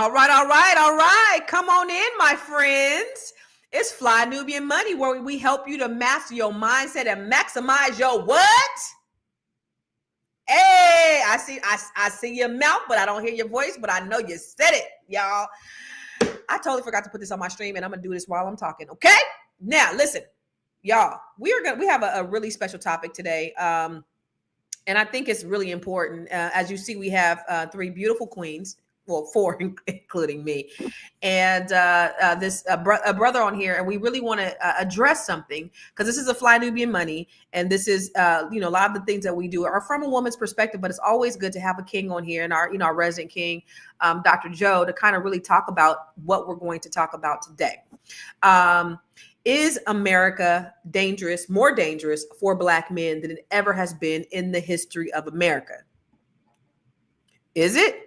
All right. Come on in, my friends. It's Fly Nubian Money, where we help you to master your mindset and maximize your what? Hey, I see your mouth, but I don't hear your voice, but I know you said it, y'all. I totally forgot to put this on my stream, and I'm gonna do this while I'm talking. Okay? Now, listen, y'all. We have a really special topic today. And I think it's really important. As you see, we have three beautiful queens. Well, four, including me, and a brother on here, and we really want to address something because this is a Fly Nubian Money, and this is a lot of the things that we do are from a woman's perspective, but it's always good to have a king on here, and our resident king, Dr. Joe, to kind of really talk about what we're going to talk about today. Is America more dangerous for Black men than it ever has been in the history of America? Is it?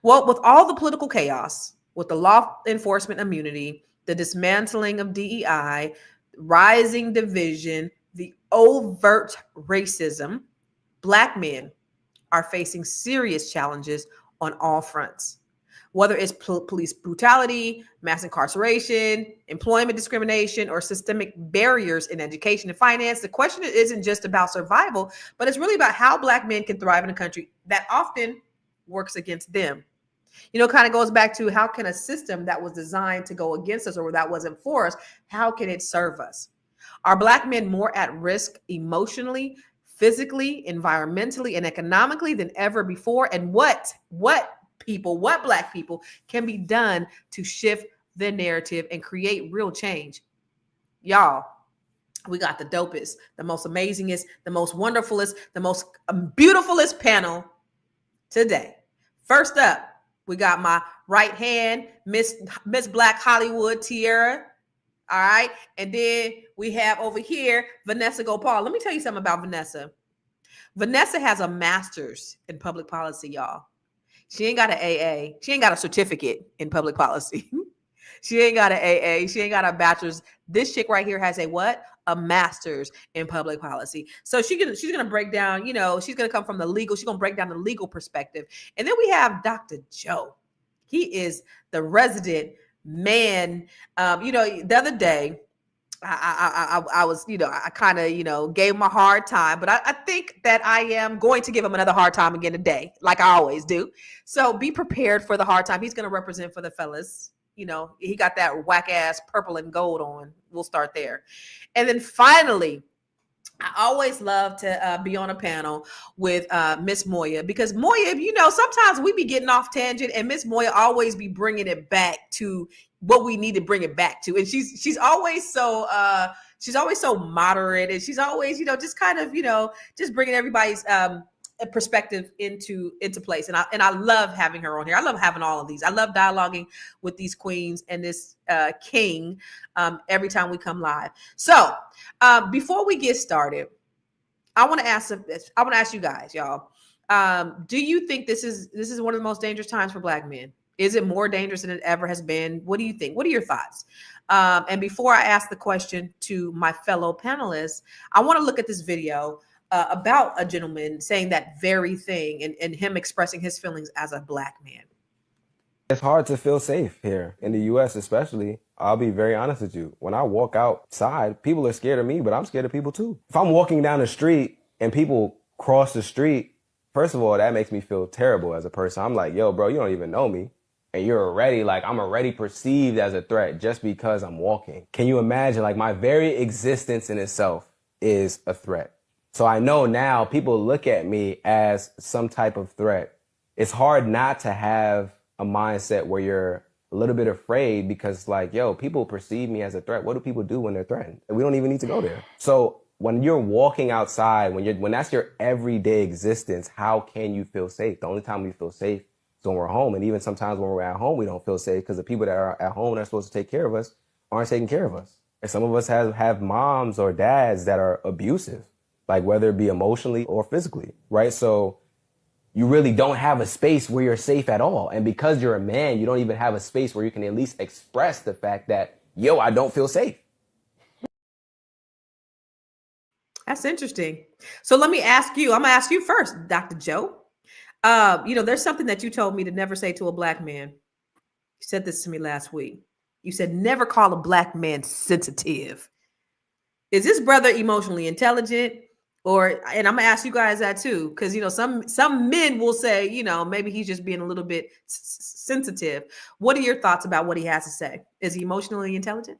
Well, with all the political chaos, with the law enforcement immunity, the dismantling of DEI, rising division, the overt racism, Black men are facing serious challenges on all fronts. Whether it's police brutality, mass incarceration, employment discrimination, or systemic barriers in education and finance, the question isn't just about survival, but it's really about how Black men can thrive in a country that often works against them. Kind of goes back to how can a system that was designed to go against us or that wasn't for us, how can it serve us? Are Black men more at risk emotionally, physically, environmentally, and economically than ever before? And what Black people can be done to shift the narrative and create real change? Y'all, we got the dopest, the most amazingest, the most wonderfulest, the most beautifulest panel today. First up, we got my right hand, Miss Black Hollywood Tierra. All right. And then we have over here, Vanessa Gopal. Let me tell you something about Vanessa. Vanessa has a master's in public policy, y'all. She ain't got an AA. She ain't got a certificate in public policy. She ain't got an AA. She ain't got a bachelor's. This chick right here has a what? A master's in public policy. So she's gonna break down, she's gonna come from the legal, she's gonna break down the legal perspective. And then we have Dr. Joe. He is the resident man. The other day, I was, I kind of, gave him a hard time, but I think that I am going to give him another hard time again today, like I always do. So be prepared for the hard time. He's going to represent for the fellas. He got that whack ass purple and gold on. We'll start there. And then finally, I always love to be on a panel with Miss Moya, because Moya, sometimes we be getting off tangent, and Miss Moya always be bringing it back to what we need to bring it back to. And she's always so moderate, and she's always, just kind of, just bringing everybody's perspective into place. And I love having her on here. I love having all of these. I love dialoguing with these queens and this king every time we come live. So before we get started, I want to ask you guys, y'all, do you think this is one of the most dangerous times for Black men? Is it more dangerous than it ever has been? What do you think? What are your thoughts? And before I ask the question to my fellow panelists, I want to look at this video about a gentleman saying that very thing, and him expressing his feelings as a Black man. It's hard to feel safe here in the U.S. especially. I'll be very honest with you. When I walk outside, people are scared of me, but I'm scared of people too. If I'm walking down the street and people cross the street, first of all, that makes me feel terrible as a person. I'm like, yo, bro, you don't even know me. And I'm already perceived as a threat just because I'm walking. Can you imagine, my very existence in itself is a threat? So I know now people look at me as some type of threat. It's hard not to have a mindset where you're a little bit afraid because people perceive me as a threat. What do people do when they're threatened? We don't even need to go there. So when you're walking outside, when that's your everyday existence, how can you feel safe? The only time we feel safe is when we're home. And even sometimes when we're at home, we don't feel safe because the people that are at home that are supposed to take care of us aren't taking care of us. And some of us have moms or dads that are abusive, whether it be emotionally or physically, right? So you really don't have a space where you're safe at all. And because you're a man, you don't even have a space where you can at least express the fact that, I don't feel safe. That's interesting. So let me ask you, I'm gonna ask you first, Dr. Joe. There's something that you told me to never say to a Black man. You said this to me last week. You said never call a black man sensitive. Is this brother emotionally intelligent? Or, and I'm gonna ask you guys that too, because some men will say, maybe he's just being a little bit sensitive. What are your thoughts about what he has to say? Is he emotionally intelligent?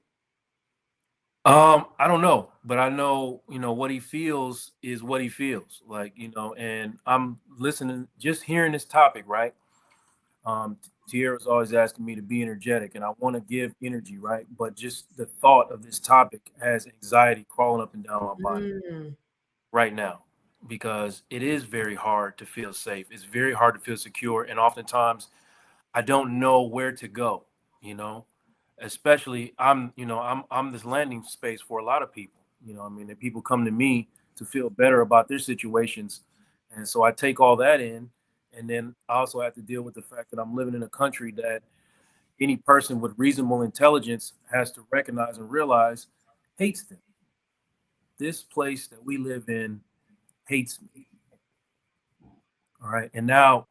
I don't know, but I know, what he feels is what he feels like, and I'm listening, just hearing this topic, right? Tierra's always asking me to be energetic, and I want to give energy, right? But just the thought of this topic has anxiety crawling up and down my body right now, because it is very hard to feel safe. It's very hard to feel secure, and oftentimes I don't know where to go, you know. Especially I'm this landing space for a lot of people. I mean, that people come to me to feel better about their situations. And so I take all that in, and then I also have to deal with the fact that I'm living in a country that any person with reasonable intelligence has to recognize and realize hates them. This place that we live in hates me. All right. And now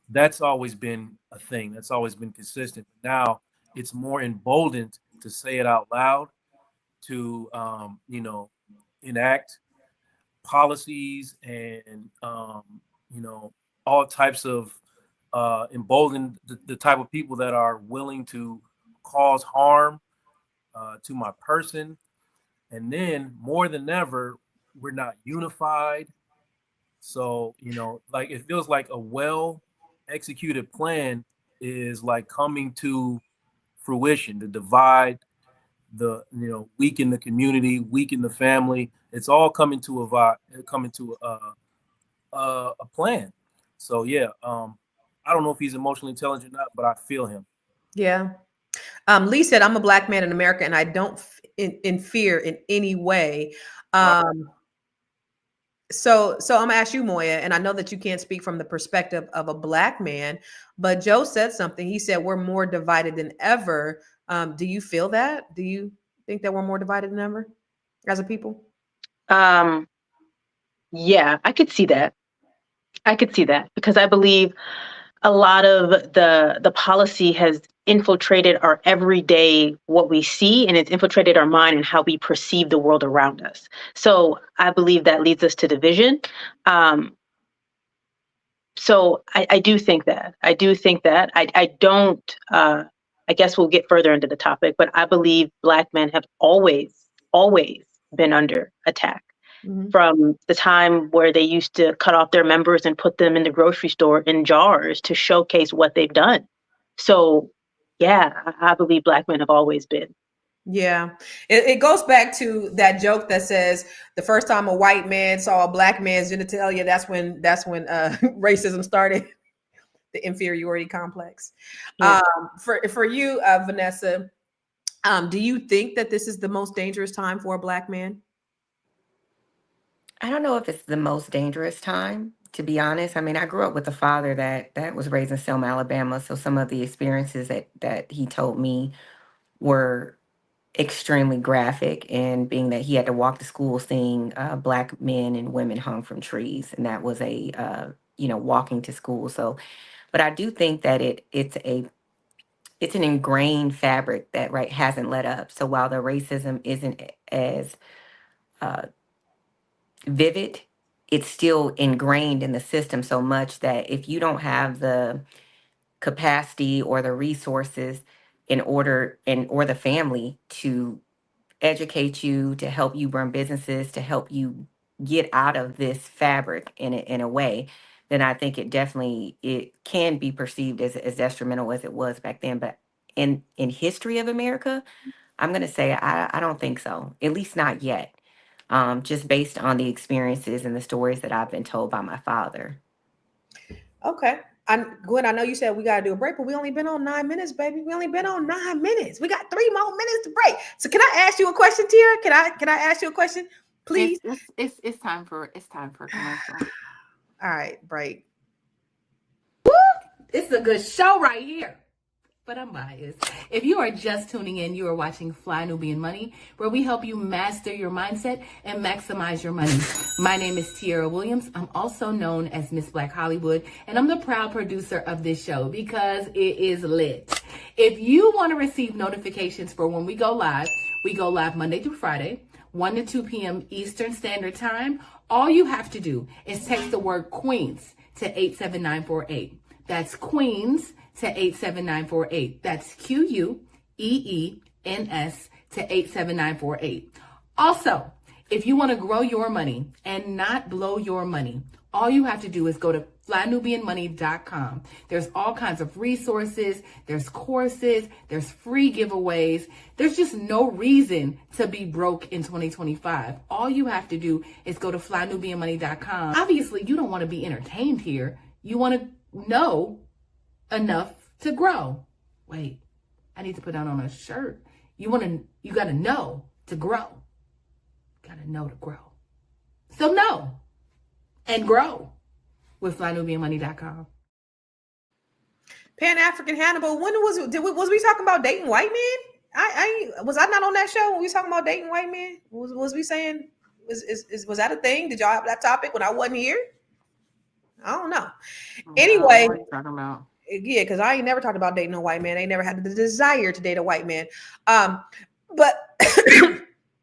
that's always been a thing. That's always been consistent. Now it's more emboldened to say it out loud, to enact policies and all types of embolden the type of people that are willing to cause harm to my person. And then more than ever, we're not unified. So, like it feels like a well executed plan is like coming to fruition to divide weaken the community, weaken the family. It's all coming to a plan. So yeah, I don't know if he's emotionally intelligent or not, but I feel him. Yeah. Lee said, I'm a black man in America and I don't in fear in any way. So I'm gonna ask you, Moya, and I know that you can't speak from the perspective of a black man, but Joe said something. He said we're more divided than ever. Do you feel that? Do you think that we're more divided than ever as a people? Yeah, I could see that. I could see that because I believe a lot of the policy has infiltrated our everyday what we see, and it's infiltrated our mind and how we perceive the world around us. So I believe that leads us to division. So I do think that. I do think that. I don't. I guess we'll get further into the topic, but I believe Black men have always been under attack. From the time where they used to cut off their members and put them in the grocery store in jars to showcase what they've done. So, yeah, I believe Black men have always been. Yeah, it goes back to that joke that says the first time a white man saw a black man's genitalia, that's when racism started, the inferiority complex. Yeah. For you, Vanessa, do you think that this is the most dangerous time for a black man? I don't know if it's the most dangerous time, to be honest. I mean, I grew up with a father that was raised in Selma, Alabama, so some of the experiences that he told me were extremely graphic, and being that he had to walk to school seeing black men and women hung from trees, and that was a walking to school. So, but I do think that it's an ingrained fabric that hasn't let up. So while the racism isn't as uh, vivid, it's still ingrained in the system so much that if you don't have the capacity or the resources or the family to educate you, to help you run businesses, to help you get out of this fabric in a way, then I think it can be perceived as detrimental as it was back then. But in history of America, I'm going to say I don't think so, at least not yet. Just based on the experiences and the stories that I've been told by my father. Okay. Gwen, I know you said we got to do a break, but we only been on 9 minutes, baby. We only been on 9 minutes. We got 3 more minutes to break. So can I ask you a question, Tira? Can I ask you a question, please? It's time for commercial. All right, break. It's a good show right here. but I'm biased. If you are just tuning in, you are watching Fly Nubian Money, where we help you master your mindset and maximize your money. My name is Tiara Williams. I'm also known as Miss Black Hollywood, and I'm the proud producer of this show because it is lit. If you want to receive notifications for when we go live Monday through Friday, 1 to 2 p.m. Eastern Standard Time. All you have to do is text the word Queens to 87948. That's Queens to 87948. That's QUEENS to 87948. Also, if you want to grow your money and not blow your money, all you have to do is go to flynubianmoney.com. There's all kinds of resources, there's courses, there's free giveaways. There's just no reason to be broke in 2025. All you have to do is go to flynubianmoney.com. Obviously, you don't want to be entertained here. You want to know enough to grow. Wait, I need to put that on a shirt. You got to know to grow. Got to know to grow. So know and grow with flynubianmoney.com. Pan-African Hannibal, when was we talking about dating white men? I was I not on that show when we was talking about dating white men? Was we saying was that a thing? Did y'all have that topic when I wasn't here? I don't know. Anyway, What are you talking about? Yeah, because I ain't never talked about dating a white man. I ain't never had the desire to date a white man. But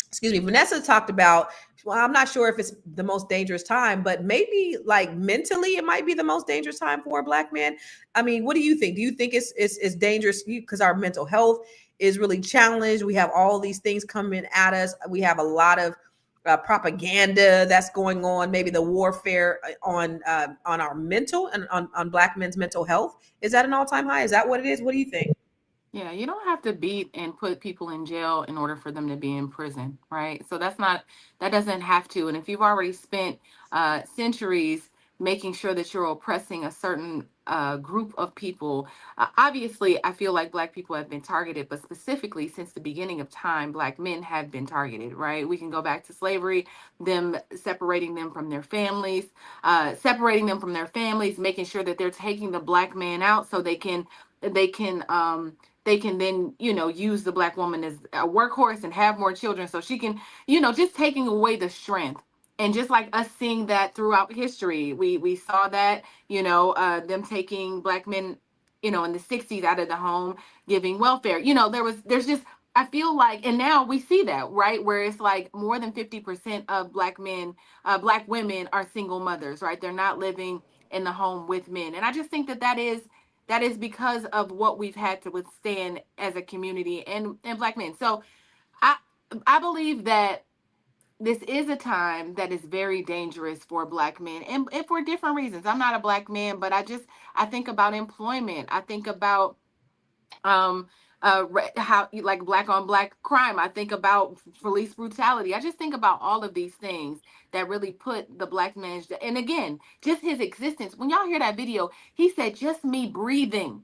excuse me, Vanessa talked about, well, I'm not sure if it's the most dangerous time, but maybe like mentally it might be the most dangerous time for a black man. I mean, what do you think? Do you think it's dangerous because our mental health is really challenged? We have all these things coming at us. We have a lot of propaganda that's going on, maybe the warfare on our mental and on black men's mental health. Is that an all-time high? Is that what it is? What do you think? Yeah, you don't have to beat and put people in jail in order for them to be in prison, right? So that doesn't have to. And if you've already spent centuries making sure that you're oppressing a certain group of people, obviously, I feel like Black people have been targeted, but specifically since the beginning of time, Black men have been targeted, right? We can go back to slavery, them separating them from their families, making sure that they're taking the Black man out so they can then, use the Black woman as a workhorse and have more children so she can, just taking away the strength. And just like us seeing that throughout history, we saw that, them taking Black men, in the 60s out of the home, giving welfare. There's just, I feel like, and now we see that, right? Where it's like more than 50% of Black men, Black women are single mothers, right? They're not living in the home with men. And I just think that is because of what we've had to withstand as a community and Black men. So I believe that this is a time that is very dangerous for Black men and for different reasons. I'm not a Black man, but I think about employment. I think about how like Black on Black crime. I think about police brutality. I just think about all of these things that really put the Black man, and again, just his existence. When y'all hear that video, he said, just me breathing,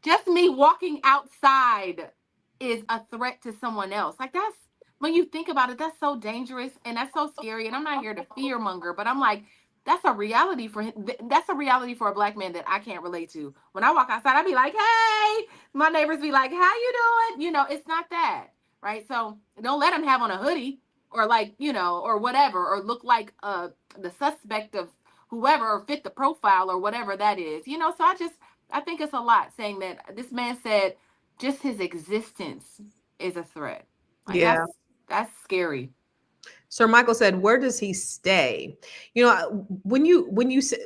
just me walking outside is a threat to someone else. Like, that's, when you think about it, that's so dangerous and that's so scary. And I'm not here to fear monger, but I'm like, that's a reality for him. That's a reality for a Black man that I can't relate to. When I walk outside, I'd be like, hey, my neighbors be like, how you doing? It's not that, right? So don't let him have on a hoodie or like, or whatever, or look like the suspect of whoever, or fit the profile or whatever that is, so I think it's a lot saying that this man said just his existence is a threat. Like, Yeah. That's scary. Sir Michael said, where does he stay? When you said,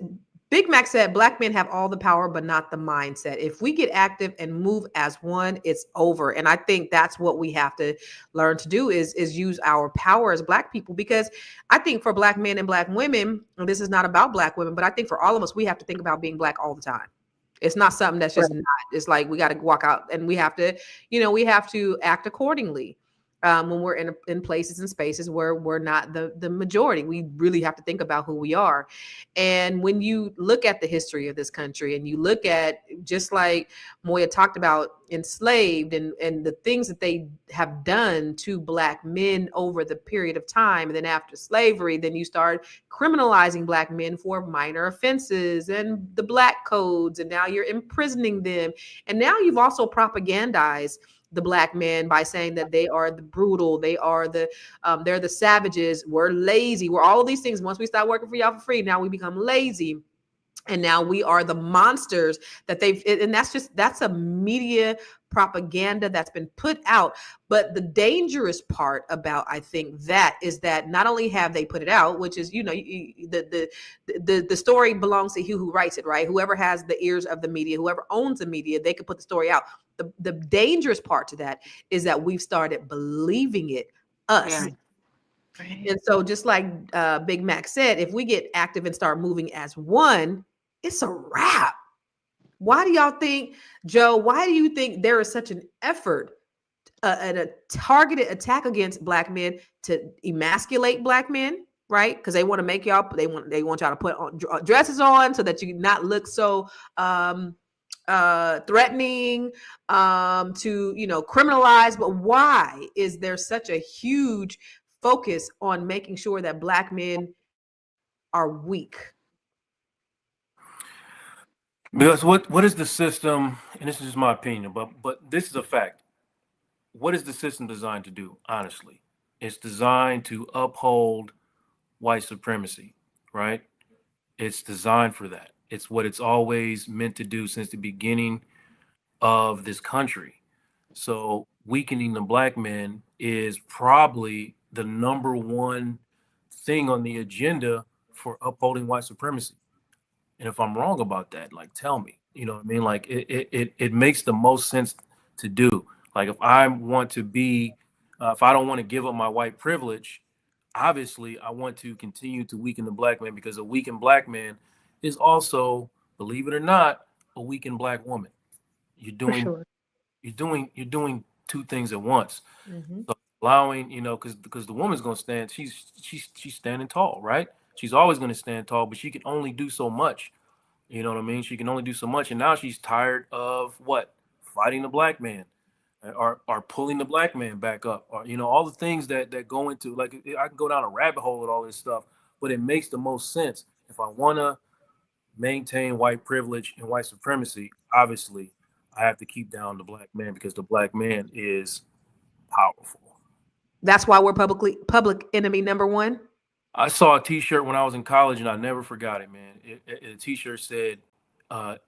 Big Mac said, Black men have all the power, but not the mindset. If we get active and move as one, it's over. And I think that's what we have to learn to do is use our power as Black people, because I think for Black men and Black women, and this is not about Black women, but I think for all of us, we have to think about being Black all the time. It's not something that's just not, it's like, we got to walk out and we have to, we have to act accordingly. when we're in places and spaces where we're not the majority. We really have to think about who we are. And when you look at the history of this country and you look at, just like Moya talked about, enslaved and the things that they have done to Black men over the period of time, and then after slavery, then you start criminalizing Black men for minor offenses and the Black codes, and now you're imprisoning them. And now you've also propagandized the Black men by saying that they are the brutal, they're the savages, we're lazy, we're all of these things. Once we start working for y'all for free, now we become lazy. And now we are the monsters that and that's a media propaganda that's been put out. But the dangerous part about, I think, that is that not only have they put it out, which is, the story belongs to who writes it, right? Whoever has the ears of the media, whoever owns the media, they can put the story out. The dangerous part to that is that we've started believing it, us. Yeah. And so just like Big Mac said, if we get active and start moving as one, it's a wrap. Why do y'all think, Joe, why do you think there is such an effort and a targeted attack against Black men to emasculate Black men, right? Because they want to make y'all, they want y'all to put on dresses on so that you not look so threatening, to criminalize. But why is there such a huge focus on making sure that Black men are weak? Because what is the system, and this is just my opinion, but this is a fact. What is the system designed to do? Honestly, it's designed to uphold white supremacy, right? It's designed for that. It's what it's always meant to do since the beginning of this country. So weakening the Black men is probably the number one thing on the agenda for upholding white supremacy. And if I'm wrong about that, like, tell me. You know what I mean? Like, it makes the most sense to do. Like, if I want to be, if I don't want to give up my white privilege, obviously I want to continue to weaken the Black man, because a weakened Black man is also, believe it or not, a weakened Black woman. You're doing, For sure. you're doing two things at once. Mm-hmm. So allowing, because the woman's gonna stand, she's standing tall, right? She's always gonna stand tall, but she can only do so much. You know what I mean? She can only do so much, and now she's tired of what? Fighting the Black man, or pulling the Black man back up, or all the things that go into, like, I can go down a rabbit hole with all this stuff, but it makes the most sense. If I want to maintain white privilege and white supremacy, obviously I have to keep down the Black man, because the Black man is powerful. That's why we're public enemy number one. I saw a T-shirt when I was in college, and I never forgot it, man. A T-shirt said,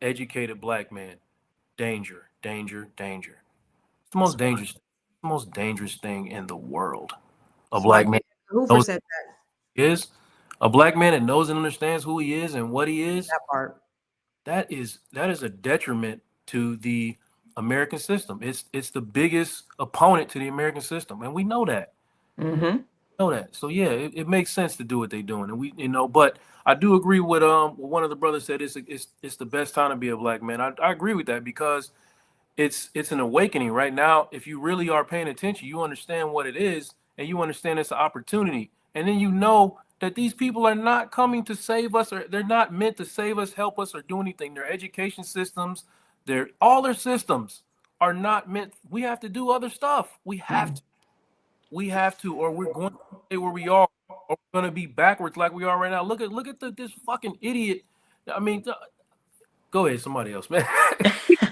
"Educated Black man, danger, danger, danger." It's the most dangerous thing in the world. A Black Smart. man Hoover knows said that. who he is, a Black man that knows and understands who he is and what he is. That part. That is a detriment to the American system. It's the biggest opponent to the American system, and we know that. Mm-hmm. Know that. So yeah, it makes sense to do what they're doing, and we, but I do agree with what one of the brothers said. It's the best time to be a Black man. I agree with that, because it's an awakening right now. If you really are paying attention, you understand what it is, and you understand it's an opportunity, and then you know that these people are not coming to save us, or they're not meant to save us, help us, or do anything. Their education systems, all their systems are not meant. We have to do other stuff. We have to, or we're going to stay where we are, or we're going to be backwards like we are right now. Look at this fucking idiot. I mean, go ahead, somebody else, man.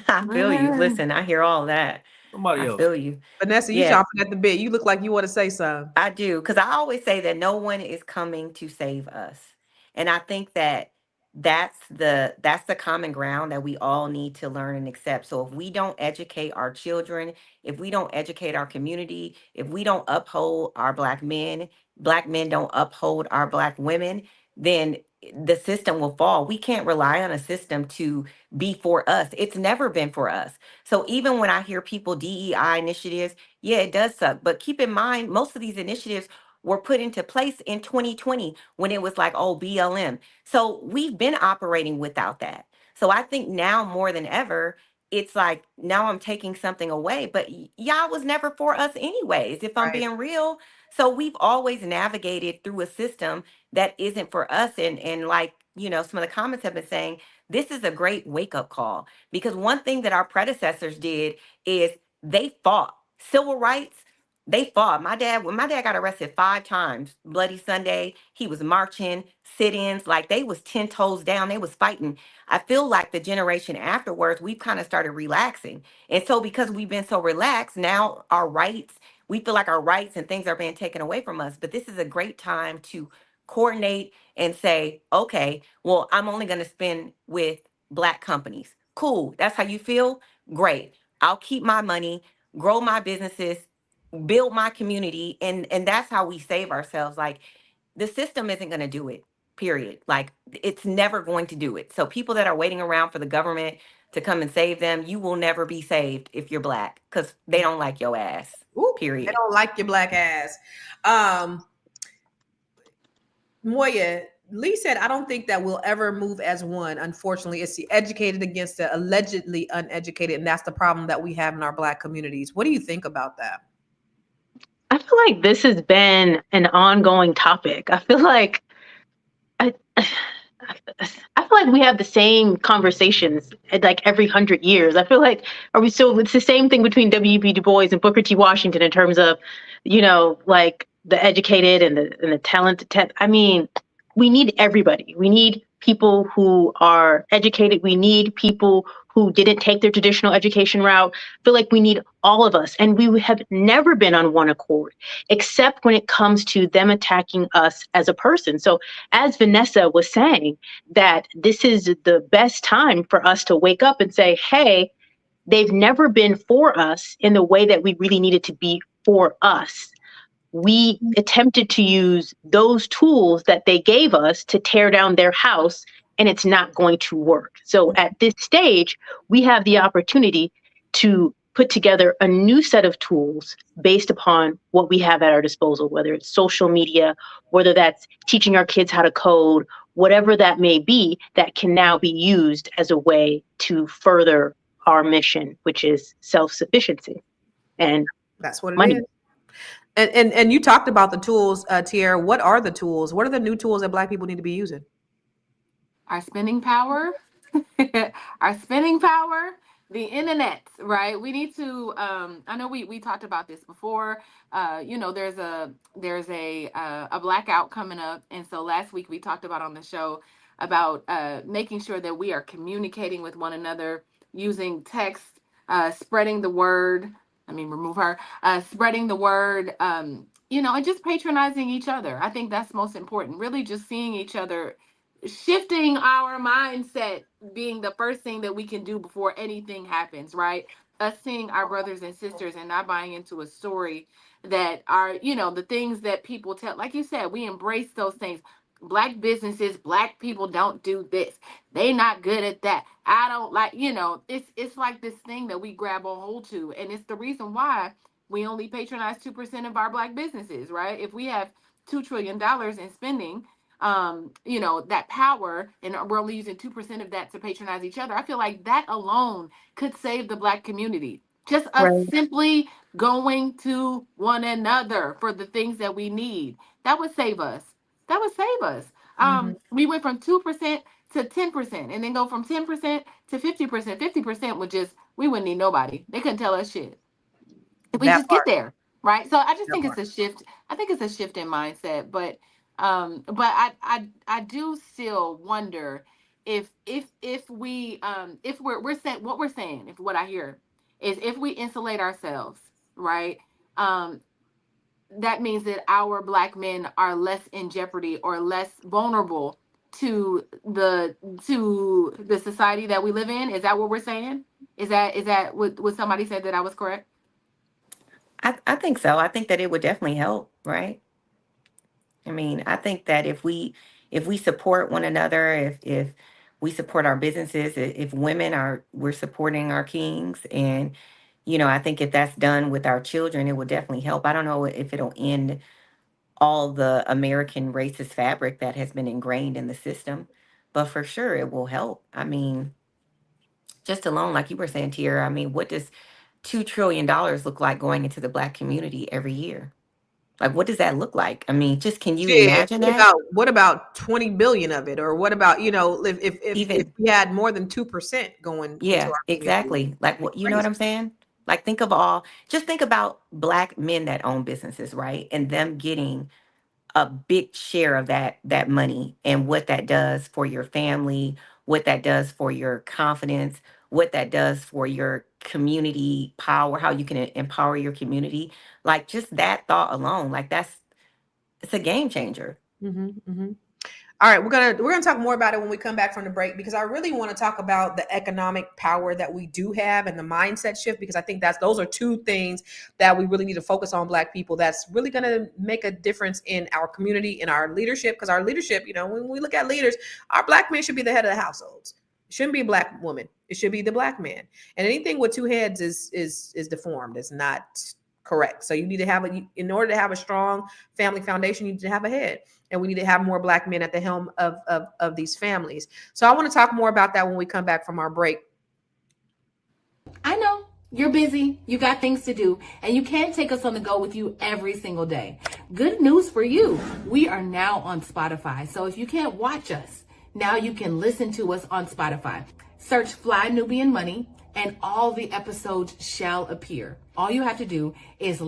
I feel you. Listen, I hear all that. Somebody I else. feel you. Vanessa, you Yeah. chomping at the bit. You look like you want to say something. I do, because I always say that no one is coming to save us. And I think that that's the common ground that we all need to learn and accept. So if we don't educate our children, if we don't educate our community, if we don't uphold our Black men don't uphold our Black women, then the system will fall. We can't rely on a system to be for us. It's never been for us. So even when I hear people DEI initiatives, yeah, it does suck. But keep in mind, most of these initiatives were put into place in 2020 when it was like, oh, BLM. So we've been operating without that. So I think now more than ever, it's like now I'm taking something away, but y'all was never for us anyways, if I'm Right. being real. So we've always navigated through a system that isn't for us. And like, some of the comments have been saying, this is a great wake up call, because one thing that our predecessors did is they fought civil rights. They fought. When my dad got arrested 5 times, Bloody Sunday, he was marching, sit-ins, like they was 10 toes down. They was fighting. I feel like the generation afterwards, we've kind of started relaxing. And so because we've been so relaxed, now we feel like our rights and things are being taken away from us. But this is a great time to coordinate and say, okay, well, I'm only going to spend with Black companies. Cool. That's how you feel? Great. I'll keep my money, grow my businesses, build my community. And that's how we save ourselves. Like, the system isn't going to do it, period. Like, it's never going to do it. So people that are waiting around for the government to come and save them, you will never be saved if you're Black, because they don't like your ass. Ooh, they Period. don't like your Black ass. Moya, Lee said, I don't think that we'll ever move as one. Unfortunately, it's the educated against the allegedly uneducated. And that's the problem that we have in our Black communities. What do you think about that? I feel like this has been an ongoing topic. I feel like I, I feel like we have the same conversations like every 100 years. I feel like it's the same thing between W.E.B. Du Bois and Booker T. Washington in terms of, like the educated and the talented. I mean, we need everybody. We need people who are educated. We need people who didn't take their traditional education route. I feel like we need all of us. And we have never been on one accord, except when it comes to them attacking us as a person. So as Vanessa was saying, that this is the best time for us to wake up and say, hey, they've never been for us in the way that we really needed to be for us. We attempted to use those tools that they gave us to tear down their house, and it's not going to work. So at this stage, we have the opportunity to put together a new set of tools based upon what we have at our disposal, whether it's social media, whether that's teaching our kids how to code, whatever that may be, that can now be used as a way to further our mission, which is self-sufficiency and That's what it money. is. And you talked about the tools, Tierra. What are the tools? What are the new tools that Black people need to be using? Our spending power, our spending power, the internet, right? We need to. I know we talked about this before. There's a blackout coming up, and so last week we talked about on the show about making sure that we are communicating with one another using text, spreading the word. I mean, remove her. Spreading the word. And just patronizing each other. I think that's most important. Really, just seeing each other, shifting our mindset being the first thing that we can do before anything happens, right? Us seeing our brothers and sisters and not buying into a story that are, the things that people tell. Like you said, we embrace those things. Black businesses, Black people don't do this. They not good at that. I don't like, it's like this thing that we grab a hold to. And it's the reason why we only patronize 2% of our Black businesses, right? If we have $2 trillion in spending, that power, and we're only using 2% of that to patronize each other. I feel like that alone could save the Black community. Just us Right. simply going to one another for the things that we need. That would save us. That would save us. We went from 2% to 10%, and then go from 10% to 50%. 50% would just, we wouldn't need nobody. They couldn't tell us shit. If we That just get part. there, right? So I just That think it's part. a shift. I think it's a shift in mindset, but I do still wonder if we're saying what we're saying, if what I hear is if we insulate ourselves, right? Um, that means that our Black men are less in jeopardy or less vulnerable to the society that we live in. Is that what we're saying? Is that what somebody said that I was correct? I think so. I think that it would definitely help, right? I mean, I think that if we support one another, if we support our businesses, if women we're supporting our kings, and I think if that's done with our children, it will definitely help. I don't know if it'll end all the American racist fabric that has been ingrained in the system, but for sure it will help. I mean, just alone, like you were saying, Tiara, I mean, what does $2 trillion look like going into the Black community every year? Like, what does that look like? I mean, just can you Shit. imagine that? What about 20 billion of it? Or what about, if Even, we had more than 2% going into yeah, our community? exactly. Like, That'd be what, you know what crazy. I'm saying? Like, just think about Black men that own businesses, right? And them getting a big share of that money and what that does for your family, what that does for your confidence, what that does for your community power, how you can empower your community. Like, just that thought alone, like it's a game changer. Mm-hmm. All right, we're gonna talk more about it when we come back from the break, because I really want to talk about the economic power that we do have and the mindset shift, because I think those are two things that we really need to focus on, Black people. That's really gonna make a difference in our community, in our leadership, because our leadership, when we look at leaders, our Black men should be the head of the households. It shouldn't be a Black woman. It should be the Black man. And anything with two heads is deformed. It's not correct. So you need to in order to have a strong family foundation, you need to have a head. And we need to have more Black men at the helm of these families. So I want to talk more about that when we come back from our break. I know you're busy, you got things to do, and you can't take us on the go with you every single day. Good news for you. We are now on Spotify. So if you can't watch us, now you can listen to us on Spotify. Search Fly Nubian Money and all the episodes shall appear. All you have to do is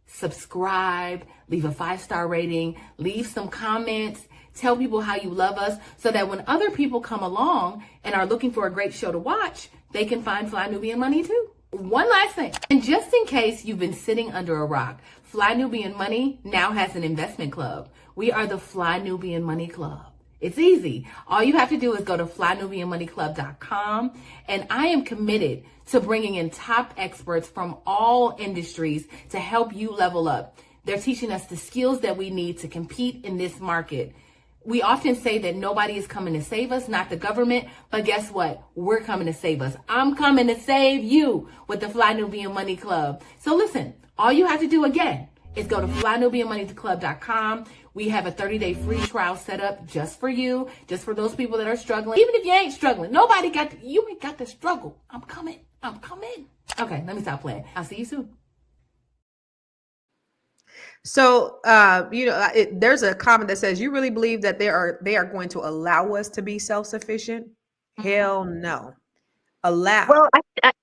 subscribe, leave a 5-star rating, leave some comments, tell people how you love us, so that when other people come along and are looking for a great show to watch, they can find Fly Nubian Money too. One last thing, and just in case you've been sitting under a rock, Fly Nubian Money now has an investment club. We are the Fly Nubian Money Club. It's easy. All you have to do is go to flynubianmoneyclub.com, and I am committed to bringing in top experts from all industries to help you level up. They're teaching us the skills that we need to compete in this market. We often say that nobody is coming to save us, not the government, but guess what? We're coming to save us. I'm coming to save you with the Fly Nubian Money Club. So listen, all you have to do again is go to flynubianmoneyclub.com. We have a 30-day free trial set up just for you, just for those people that are struggling. Even if you ain't struggling, you ain't got to struggle. I'm coming. Okay, let me stop playing. I'll see you soon. So, there's a comment that says, you really believe that they are going to allow us to be self-sufficient? Hell no. Allow. Well,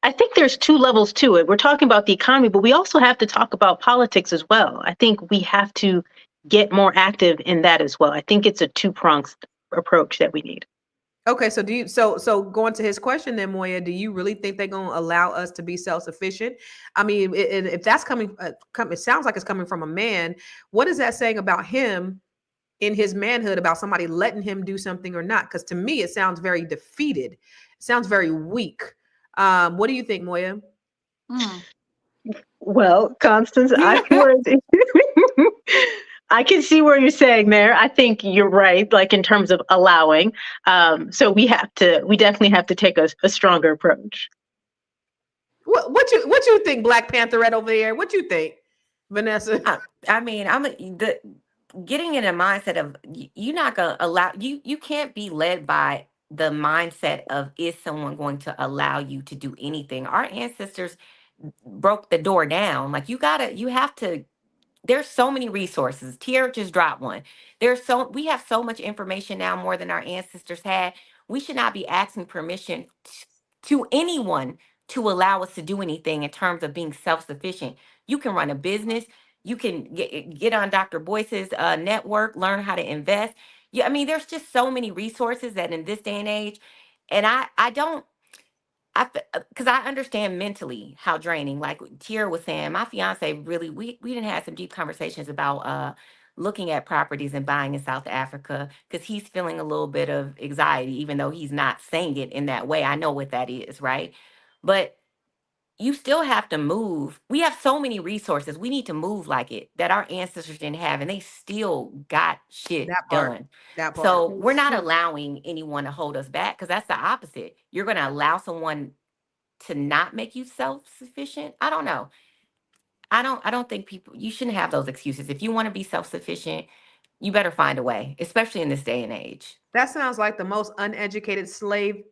I think there's two levels to it. We're talking about the economy, but we also have to talk about politics as well. I think we have to get more active in that as well. I think it's a two-pronged approach that we need. Okay, so going to his question then, Moya, do you really think they're going to allow us to be self-sufficient? I mean, if that's it sounds like it's coming from a man. What is that saying about him in his manhood, about somebody letting him do something or not? Because to me, it sounds very defeated. It sounds very weak. What do you think, Moya? Well, Constance, I can see where you're saying there. I think you're right, like in terms of allowing. So we definitely have to take a stronger approach. What you think, Black Panther right over there? What you think, Vanessa? I mean, getting in a mindset of you're not going to allow, you can't be led by the mindset of, is someone going to allow you to do anything? Our ancestors broke the door down. Like you have to, there's so many resources. Tiara just dropped one. We have so much information now, more than our ancestors had. We should not be asking permission to anyone to allow us to do anything in terms of being self-sufficient. You can run a business. You can get on Dr. Boyce's network, learn how to invest. Yeah, I mean, there's just so many resources that in this day and age, and because I understand mentally how draining, like Tiara was saying, my fiance really, we didn't have some deep conversations about looking at properties and buying in South Africa, because he's feeling a little bit of anxiety, even though he's not saying it in that way. I know what that is, right? But you still have to move. We have so many resources. We need to move like it that our ancestors didn't have, and they still got shit done. That part. So we're not allowing anyone to hold us back, because that's the opposite. You're going to allow someone to not make you self-sufficient. I don't know. I don't think you shouldn't have those excuses. If you want to be self-sufficient, you better find a way, especially in this day and age. That sounds like the most uneducated slave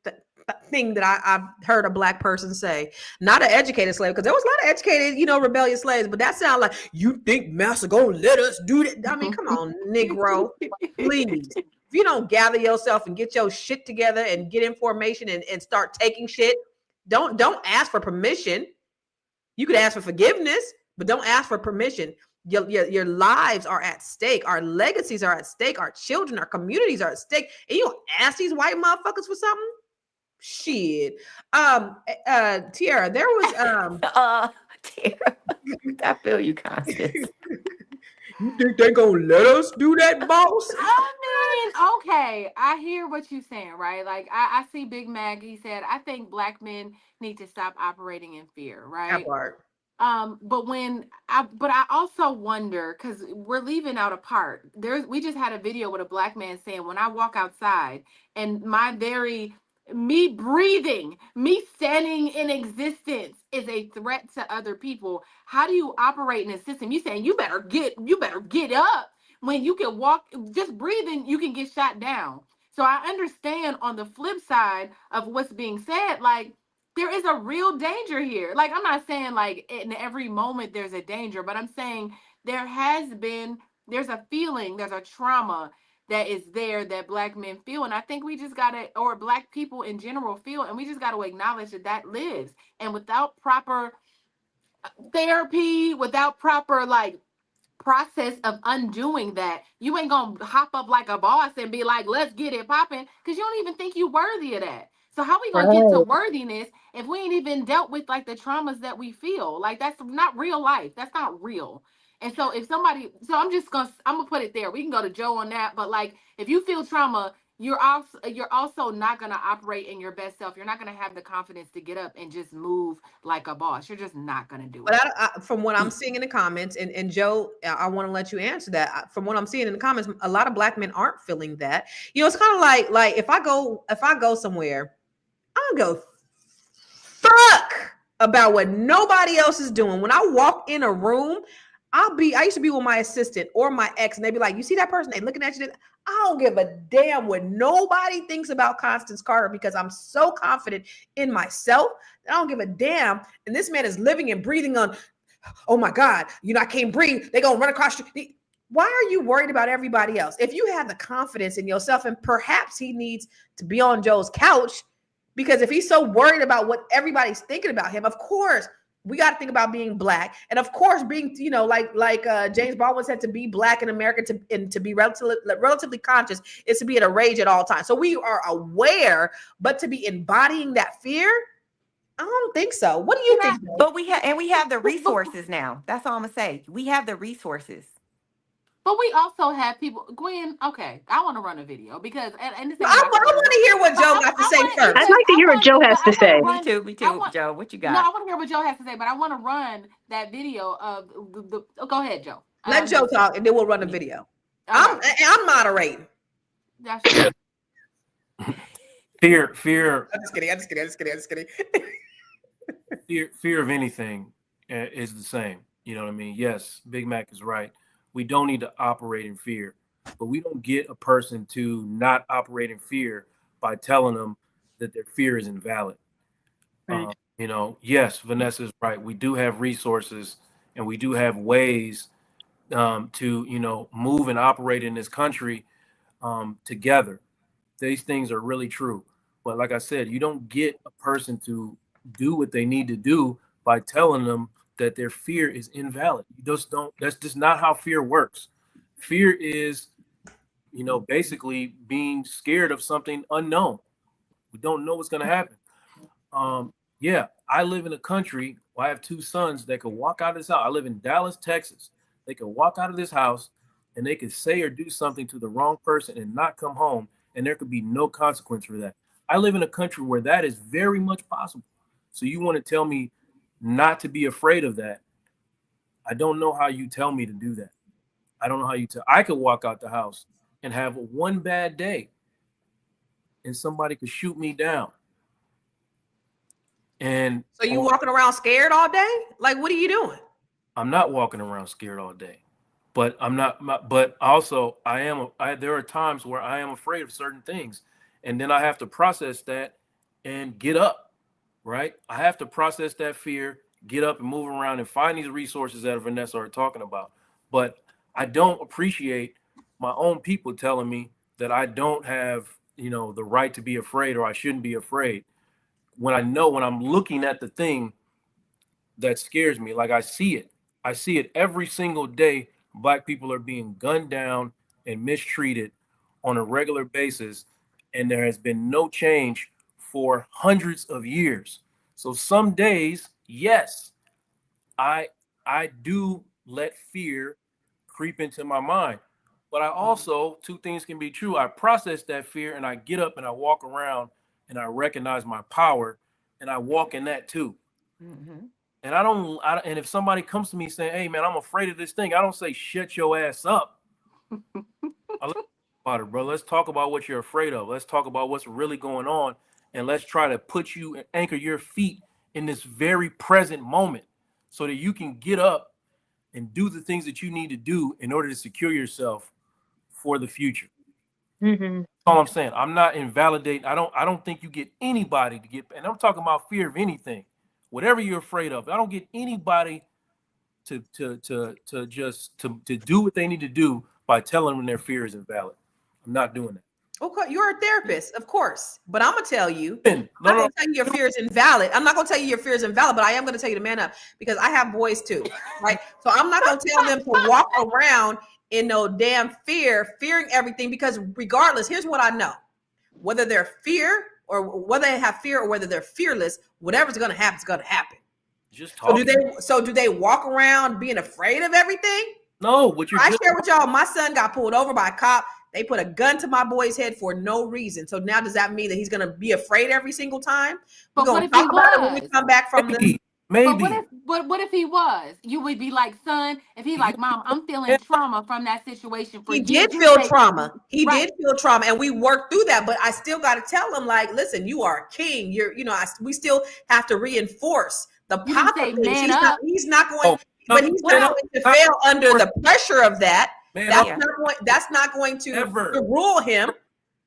thing that I've heard a Black person say. Not an educated slave, because there was a lot of educated, rebellious slaves, but that sounds like, you think master gonna let us do that? I mean, come on, Negro, please. If you don't gather yourself and get your shit together and get information and start taking shit, don't ask for permission. You could ask for forgiveness, but don't ask for permission. Your lives are at stake. Our legacies are at stake. Our children, our communities are at stake. And you don't ask these white motherfuckers for something? Shit. Tiara, there was Tara, I feel you, Constance. You think they gonna let us do that, boss? I mean, okay, I hear what you're saying, right? Like, I see Big Mac. He said, I think Black men need to stop operating in fear, right? That part. But I also wonder, because we're leaving out a part. We just had a video with a Black man saying, when I walk outside and me breathing, me standing in existence is a threat to other people. How do you operate in a system? You saying you better get up when you can walk, just breathing, you can get shot down. So I understand on the flip side of what's being said, like, there is a real danger here. Like, I'm not saying like in every moment there's a danger, but I'm saying there's a feeling, there's a trauma that is there that Black men feel. And I think we just gotta, or Black people in general feel, and we just gotta acknowledge that lives. And without proper therapy, without proper like process of undoing that, you ain't gonna hop up like a boss and be like, let's get it popping, because you don't even think you worthy of that. So how we gonna get to worthiness if we ain't even dealt with like the traumas that we feel? Like, that's not real life. That's not real. And so I'm gonna put it there. We can go to Joe on that, but like, if you feel trauma, you're also not gonna operate in your best self. You're not gonna have the confidence to get up and just move like a boss. You're just not gonna do it. But from what I'm seeing in the comments, and Joe, I want to let you answer that. From what I'm seeing in the comments, a lot of Black men aren't feeling that. It's kind of like if I go somewhere, I don't go fuck about what nobody else is doing. When I walk in a room, I used to be with my assistant or my ex, and they'd be like, you see that person? They looking at you. I don't give a damn what nobody thinks about Constance Carter, because I'm so confident in myself that I don't give a damn. And this man is living and breathing on, oh my God, I can't breathe. They're going to run across you. Why are you worried about everybody else? If you have the confidence in yourself, and perhaps he needs to be on Joe's couch, because if he's so worried about what everybody's thinking about him, of course, we got to think about being Black. And of course, being, like James Baldwin said, to be Black in America to be relatively conscious is to be at a rage at all times. So we are aware, but to be embodying that fear, I don't think so. What do you think? But we have the resources now. That's all I'm gonna say. We have the resources. But we also have people, Gwen. Okay, I want to run a video because, and this I want to hear what Joe got to say first. I'd like to hear what Joe has to say. Me too, Joe. What you got? No, I want to hear what Joe has to say, but I want to run that video of the go ahead, Joe. Let Joe talk, and then we'll run a video. I'm moderating. That's true. Fear. I'm just kidding. Fear of anything is the same. You know what I mean? Yes, Big Mac is right. We don't need to operate in fear, but we don't get a person to not operate in fear by telling them that their fear is invalid. Right. Yes, Vanessa is right. We do have resources and we do have ways to, move and operate in this country together. These things are really true. But like I said, you don't get a person to do what they need to do by telling them that their fear is invalid. You just don't. That's just not how fear works. Fear is, basically being scared of something unknown. We don't know what's going to happen. Yeah, I live in a country where I have two sons that could walk out of this house. I live in Dallas, Texas. They could walk out of this house and they could say or do something to the wrong person and not come home, and there could be no consequence for that. I live in a country where that is very much possible. So you want to tell me not to be afraid of that? I don't know how you tell me to do that. I don't know how you tell. I could walk out the house and have one bad day and somebody could shoot me down. And so you walking around scared all day? Like, what are you doing? I'm not walking around scared all day, but I'm not. But also, there are times where I am afraid of certain things, and then I have to process that and get up, right? I have to process that fear, get up and move around and find these resources that Vanessa are talking about. But I don't appreciate my own people telling me that I don't have, the right to be afraid, or I shouldn't be afraid. When I'm looking at the thing that scares me, like I see it every single day. Black people are being gunned down and mistreated on a regular basis, and there has been no change for hundreds of years. So some days, yes, I do let fear creep into my mind. But I also, two things can be true. I process that fear and I get up and I walk around and I recognize my power and I walk in that too. Mm-hmm. And and if somebody comes to me saying, "Hey man, I'm afraid of this thing," I don't say, "Shut your ass up." Let's talk about it, bro. Let's talk about what you're afraid of. Let's talk about what's really going on. And let's try to put you and anchor your feet in this very present moment so that you can get up and do the things that you need to do in order to secure yourself for the future. Mm-hmm. That's all I'm saying. I'm not invalidating. I don't think you get anybody to get, and I'm talking about fear of anything. Whatever you're afraid of, I don't get anybody to do what they need to do by telling them their fear is invalid. I'm not doing that. Okay, you're a therapist, of course, but I'm gonna tell you, No, I'm not gonna tell you your fear is invalid. I'm not gonna tell you your fear is invalid, but I am gonna tell you to man up because I have boys too, right? So I'm not gonna tell them to walk around in no damn fearing everything, because regardless, here's what I know: whether they're fear or whether they have fear or whether they're fearless, whatever's gonna happen is gonna happen. Just So talking. do they walk around being afraid of everything? No, what you're I just share with y'all, my son got pulled over by a cop. They put a gun to my boy's head for no reason. So now does that mean that he's going to be afraid every single time? We're But going what to if he talk about it when we was? come back from the. maybe. But what if he was? You would be like, son, if he like, Mom, I'm feeling trauma from that situation for He you. did Just feel say, trauma. He right. did feel trauma, and we worked through that. But I still got to tell him, like, listen, you are a king. We still have to reinforce the You didn't say positives. man up. He's not going, but he's man not up, going to fail under the pressure of that. man That's up, not going. That's not going to ever. rule him.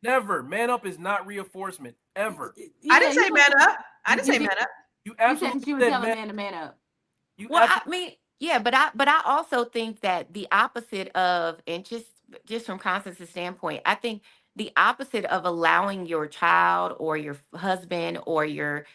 Never. Man up is not reinforcement. Ever. I didn't say man up. I didn't say man up. You You said absolutely you would said tell a man. man to man up. You Well, I absolutely mean, yeah, but I also think that the opposite of, and just from Constance's standpoint, I think the opposite of allowing your child or your husband or your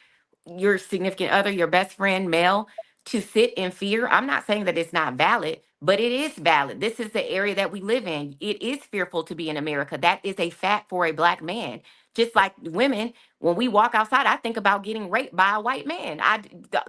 significant other, your best friend, male, to sit in fear. I'm not saying that it's not valid, but it is valid. This is the area that we live in. It is fearful to be in America. That is a fact for a Black man. Just like women, when we walk outside, I think about getting raped by a white man.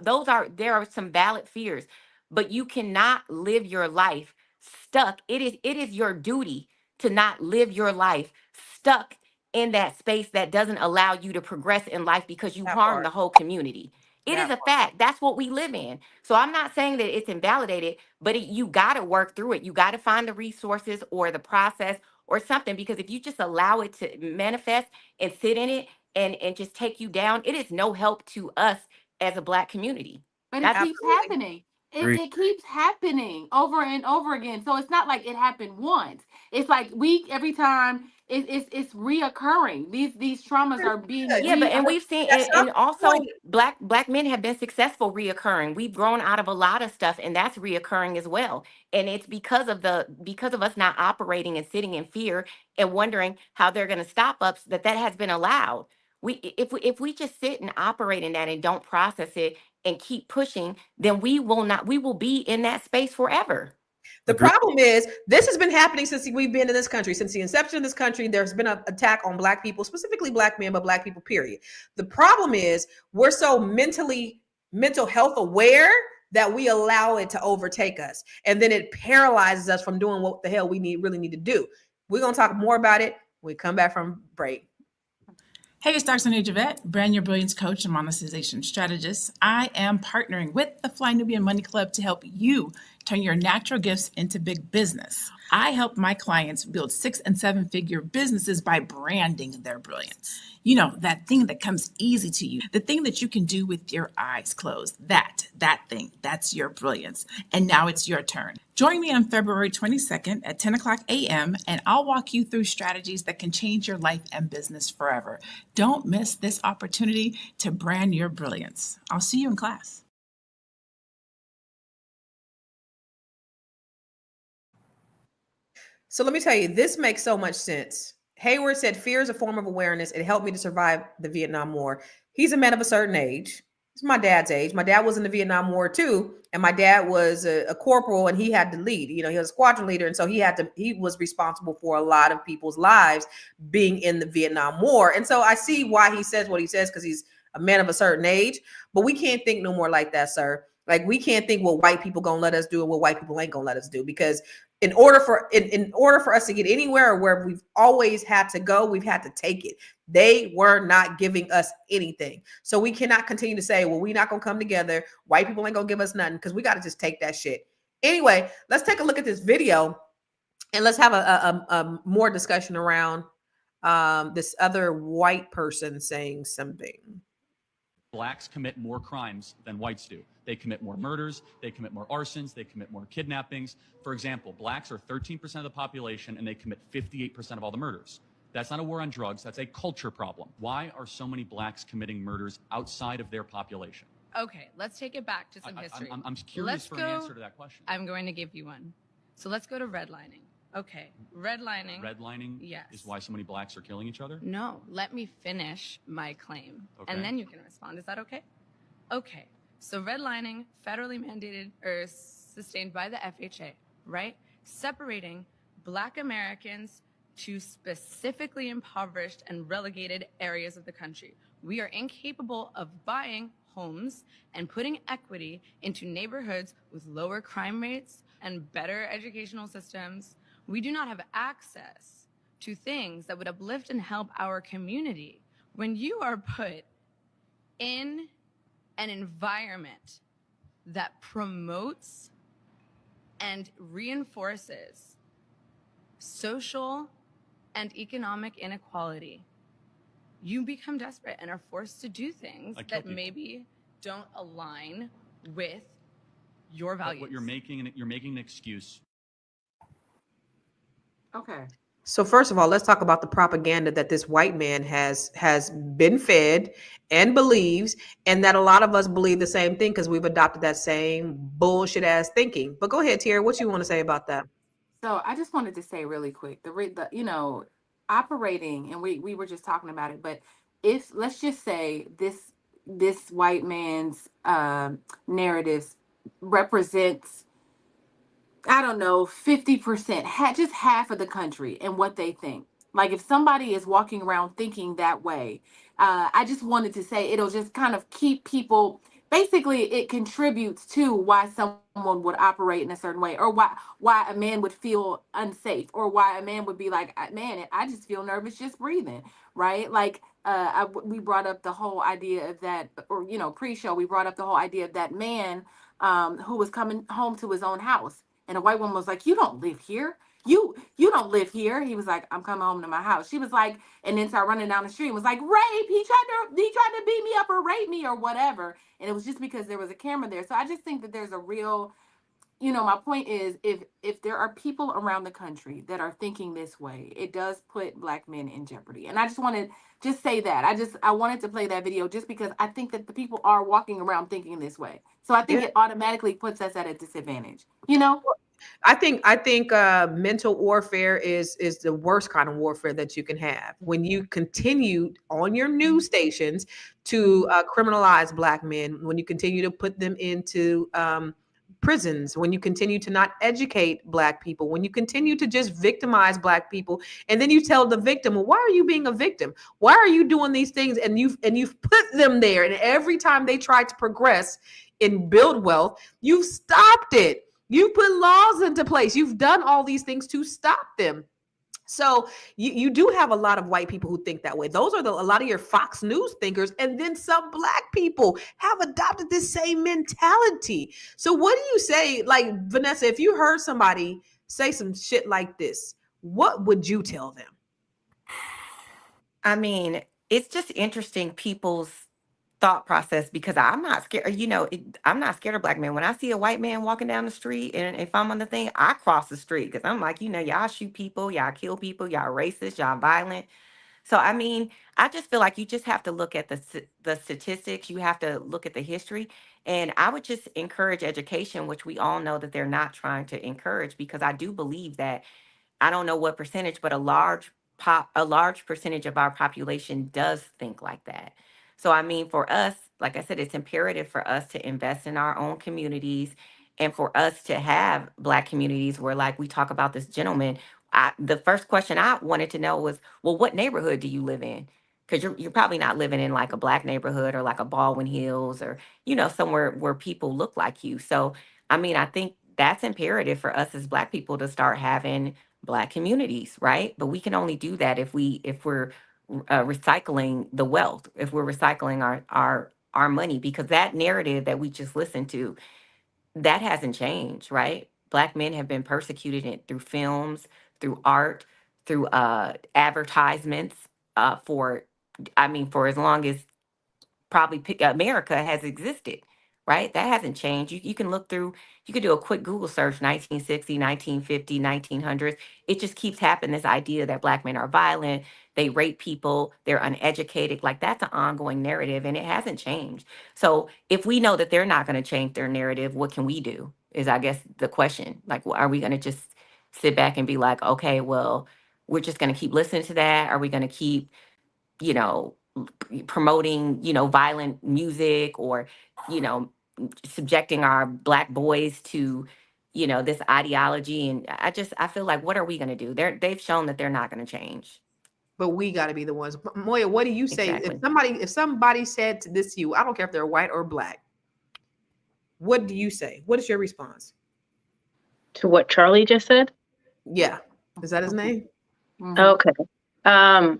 There are some valid fears, but you cannot live your life stuck. It is your duty to not live your life stuck in that space that doesn't allow you to progress in life because you That harm part. the whole community. It is That a fact. That's what we live in. So I'm not saying that it's invalidated, but you got to work through it. You got to find the resources or the process or something, because if you just allow it to manifest and sit in it and just take you down, it is no help to us as a Black community. But it That's keeps absolutely. happening. agree. It keeps happening over and over again. So it's not like it happened once. It's like every time it's reoccurring. These traumas are being Yeah, but and we've seen, At some and also point, black men have been successful reoccurring. We've grown out of a lot of stuff, and that's reoccurring as well. And it's because of us not operating and sitting in fear and wondering how they're going to stop us, that has been allowed. If we just sit and operate in that and don't process it and keep pushing, then we will be in that space forever. the Agree. problem is this has been happening since we've been in this country. Since the inception of this country, there's been an attack on Black people, specifically Black men, but Black people, period. The problem is we're so mental health aware that we allow it to overtake us. And then it paralyzes us from doing what the hell we really need to do. We're going to talk more about it when we come back from break. Hey, it's Dr. Javette, brand your brilliance coach and monetization strategist. I am partnering with the Fly Nubian Money Club to help you Turn your natural gifts into big business. I help my clients build 6 and 7 figure businesses by branding their brilliance. You know, that thing that comes easy to you, the thing that you can do with your eyes closed. That thing, that's your brilliance. And now it's your turn. Join me on February 22nd at 10 o'clock a.m. and I'll walk you through strategies that can change your life and business forever. Don't miss this opportunity to brand your brilliance. I'll see you in class. So let me tell you, this makes so much sense. Hayward said, fear is a form of awareness. It helped me to survive the Vietnam War. He's a man of a certain age. It's my dad's age. My dad was in the Vietnam War too. And my dad was a corporal and he had to lead. You know, he was a squadron leader. And so he was responsible for a lot of people's lives being in the Vietnam War. And so I see why he says what he says, because he's a man of a certain age. But we can't think no more like that, sir. Like, we can't think what white people gonna let us do and what white people ain't gonna let us do, because in order for us to get anywhere, or where we've always had to go, we've had to take it. They were not giving us anything. So we cannot continue to say, well, we're not going to come together. White people ain't going to give us nothing, because we got to just take that shit. Anyway, let's take a look at this video and let's have a more discussion around this other white person saying something. Blacks commit more crimes than whites do. They commit more murders, they commit more arsons, they commit more kidnappings. For example, blacks are 13% of the population and they commit 58% of all the murders. That's not a war on drugs, that's a culture problem. Why are so many blacks committing murders outside of their population? Okay, let's take it back to some history. I'm curious for an answer to that question. I'm going to give you one. So let's go to redlining. Okay, redlining. Redlining Yes. is why so many blacks are killing each other? No, let me finish my claim. Okay. And then you can respond. Is that okay? Okay, so redlining, federally mandated or sustained by the FHA, right? Separating Black Americans to specifically impoverished and relegated areas of the country. We are incapable of buying homes and putting equity into neighborhoods with lower crime rates and better educational systems. We do not have access to things that would uplift and help our community. When you are put in an environment that promotes and reinforces social and economic inequality, you become desperate and are forced to do things that maybe don't align with your values. But what you're making an excuse. Okay. So first of all, let's talk about the propaganda that this white man has been fed and believes, and that a lot of us believe the same thing because we've adopted that same bullshit ass thinking. But go ahead, Tierra, what you want to say about that? So I just wanted to say really quick, the operating, and we were just talking about it, but if let's just say this white man's narratives represents, I don't know, 50%, just half of the country and what they think. Like, if somebody is walking around thinking that way, I just wanted to say it'll just kind of keep people. Basically, it contributes to why someone would operate in a certain way, or why a man would feel unsafe, or why a man would be like, man, I just feel nervous just breathing, right? Like, we brought up the whole idea of that, or, pre-show, we brought up the whole idea of that man who was coming home to his own house. And a white woman was like, you don't live here. You don't live here. He was like, I'm coming home to my house. She was like, and then started running down the street and was like, rape. He tried to beat me up or rape me or whatever. And it was just because there was a camera there. So I just think that there's a real, my point is, if there are people around the country that are thinking this way, it does put Black men in jeopardy. And I just want to say that. I wanted to play that video just because I think that the people are walking around thinking this way. So I think it automatically puts us at a disadvantage, I think mental warfare is the worst kind of warfare that you can have. When you continue on your news stations to criminalize Black men, when you continue to put them into prisons, when you continue to not educate Black people, when you continue to just victimize Black people, and then you tell the victim, well, why are you being a victim? Why are you doing these things? And you've put them there, and every time they try to progress and build wealth, you've stopped it. You put laws into place. You've done all these things to stop them. So you do have a lot of white people who think that way. Those are a lot of your Fox News thinkers, and then some black people have adopted this same mentality. So what do you say, like Vanessa, if you heard somebody say some shit like this, what would you tell them? I mean, it's just interesting people's thought process because I'm not scared. I'm not scared of black men. When I see a white man walking down the street, and if I'm on the thing, I cross the street because I'm like, y'all shoot people, y'all kill people, y'all racist, y'all violent. So I mean, I just feel like you just have to look at the statistics. You have to look at the history, and I would just encourage education, which we all know that they're not trying to encourage, because I do believe that I don't know what percentage, but a large percentage of our population does think like that. So I mean, for us, like I said, it's imperative for us to invest in our own communities and for us to have black communities where, like we talk about this gentleman, the first question I wanted to know was, well, what neighborhood do you live in? Because you're probably not living in like a black neighborhood or like a Baldwin Hills or, somewhere where people look like you. So, I mean, I think that's imperative for us as black people to start having black communities, right? But we can only do that if we're recycling the wealth, if we're recycling our money, because that narrative that we just listened to, that hasn't changed, right? Black men have been persecuted through films, through art, through advertisements, for for as long as probably America has existed, right? That hasn't changed. You can look through, you could do a quick Google search, 1960, 1950, 1900s. It just keeps happening. This idea that black men are violent, they rape people, they're uneducated. Like, that's an ongoing narrative and it hasn't changed. So if we know that they're not going to change their narrative, what can we do? Is, I guess, the question. Like, are we going to just sit back and be like, okay, well, we're just going to keep listening to that? Are we going to keep, you know, promoting, violent music, or, you know, subjecting our black boys to, this ideology? And I feel like, what are we going to do? They've shown that they're not going to change. But we got to be the ones. Moya, what do you say Exactly. if somebody said this to you? I don't care if they're white or black. What do you say? What is your response? To what Charlie just said? Yeah. Is that his name? Mhm. Okay.